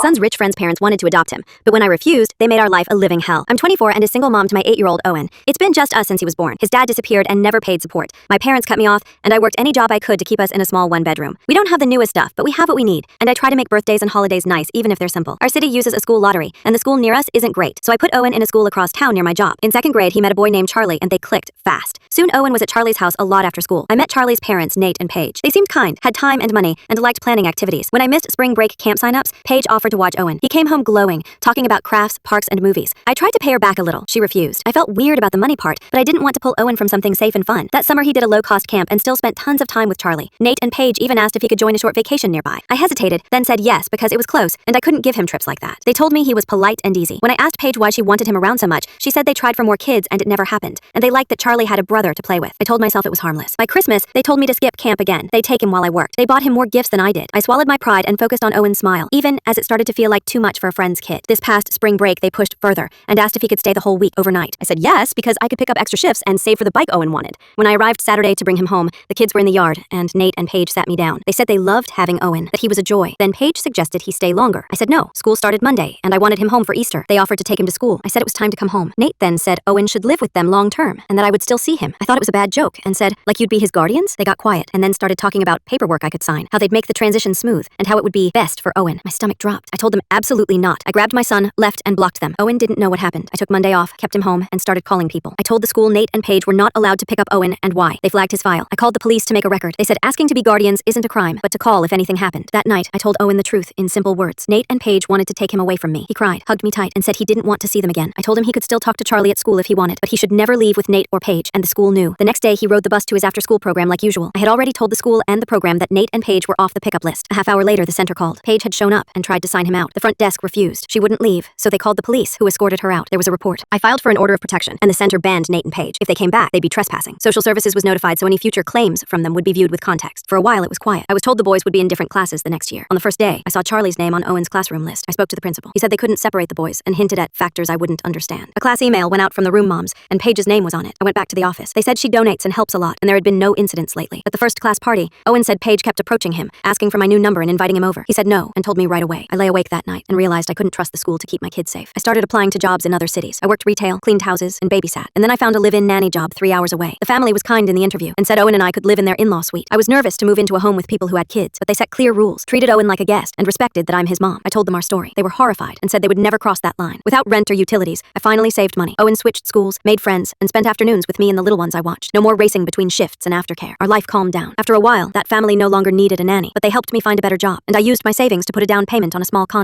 son's rich friend's parents wanted to adopt him, but when I refused, they made our life a living hell. I'm 24 and a single mom to my 8-year-old Owen. It's been just us since he was born. His dad disappeared and never paid support. My parents cut me off, and I worked any job I could to keep us in a small one-bedroom. We don't have the newest stuff, but we have what we need, and I try to make birthdays and holidays nice, even if they're simple. Our city uses a school lottery, and the school near us isn't great, so I put Owen in a school across town near my job. In 2nd grade, he met a boy named Charlie, and they clicked fast. Soon, Owen was at Charlie's house a lot after school. I met Charlie's parents, Nate and Paige. They seemed kind, had time and money, and liked planning activities. When I missed spring break camp signups, Paige offered to watch Owen. He came home glowing, talking about crafts, parks, and movies. I tried to pay her back a little. She refused. I felt weird about the money part, but I didn't want to pull Owen from something safe and fun. That summer, he did a low-cost camp and still spent tons of time with Charlie. Nate and Paige even asked if he could join a short vacation nearby. I hesitated, then said yes because it was close, and I couldn't give him trips like that. They told me he was polite and easy. When I asked Paige why she wanted him around so much, she said they tried for more kids and it never happened, and they liked that Charlie had a brother to play with. I told myself it was harmless. By Christmas, they told me to skip camp again. They'd take him while I worked. They bought him more gifts than I did. I swallowed my pride and focused on Owen's smile, even as it started to feel like too much for a friend's kid. This past spring break, they pushed further and asked if he could stay the whole week overnight. I said yes because I could pick up extra shifts and save for the bike Owen wanted. When I arrived Saturday to bring him home, the kids were in the yard, and Nate and Paige sat me down. They said they loved having Owen, that he was a joy. Then Paige suggested he stay longer. I said no. School started Monday, and I wanted him home for Easter. They offered to take him to school. I said it was time to come home. Nate then said Owen should live with them long term, and that I would still see him. I thought it was a bad joke, and said, like you'd be his guardians? They got quiet, and then started talking about paperwork I could sign, how they'd make the transition smooth, and how it would be best for Owen. My stomach dropped. I told them absolutely not. I grabbed my son, left, and blocked them. Owen didn't know what happened. I took Monday off, kept him home, and started calling people. I told the school Nate and Paige were not allowed to pick up Owen and why. They flagged his file. I called the police to make a record. They said asking to be guardians isn't a crime, but to call if anything happened. That night, I told Owen the truth in simple words. Nate and Paige wanted to take him away from me. He cried, hugged me tight, and said he didn't want to see them again. I told him he could still talk to Charlie at school if he wanted, but he should never leave with Nate or Paige, and the school knew. The next day, he rode the bus to his after-school program like usual. I had already told the school and the program that Nate and Paige were off the pickup list. A half hour later, the center called. Paige had shown up and tried to sign him out. The front desk refused. She wouldn't leave, so they called the police, who escorted her out. There was a report. I filed for an order of protection, and the center banned Nate and Paige. If they came back, they'd be trespassing. Social services was notified, so any future claims from them would be viewed with context. For a while, it was quiet. I was told the boys would be in different classes the next year. On the first day, I saw Charlie's name on Owen's classroom list. I spoke to the principal. He said they couldn't separate the boys and hinted at factors I wouldn't understand. A class email went out from the room moms, and Paige's name was on it. I went back to the office. They said she donates and helps a lot, and there had been no incidents lately. At the first class party, Owen said Paige kept approaching him, asking for my new number and inviting him over. He said no, and told me right away. I lay awake that night and realized I couldn't trust the school to keep my kids safe. I started applying to jobs in other cities. I worked retail, cleaned houses, and babysat. And then I found a live-in nanny job 3 hours away. The family was kind in the interview and said Owen and I could live in their in-law suite. I was nervous to move into a home with people who had kids, but they set clear rules, treated Owen like a guest, and respected that I'm his mom. I told them our story. They were horrified and said they would never cross that line. Without rent or utilities, I finally saved money. Owen switched schools, made friends, and spent afternoons with me and the little ones I watched. No more racing between shifts and aftercare. Our life calmed down. After a while, that family no longer needed a nanny, but they helped me find a better job, and I used my savings to put a down payment on a small condo.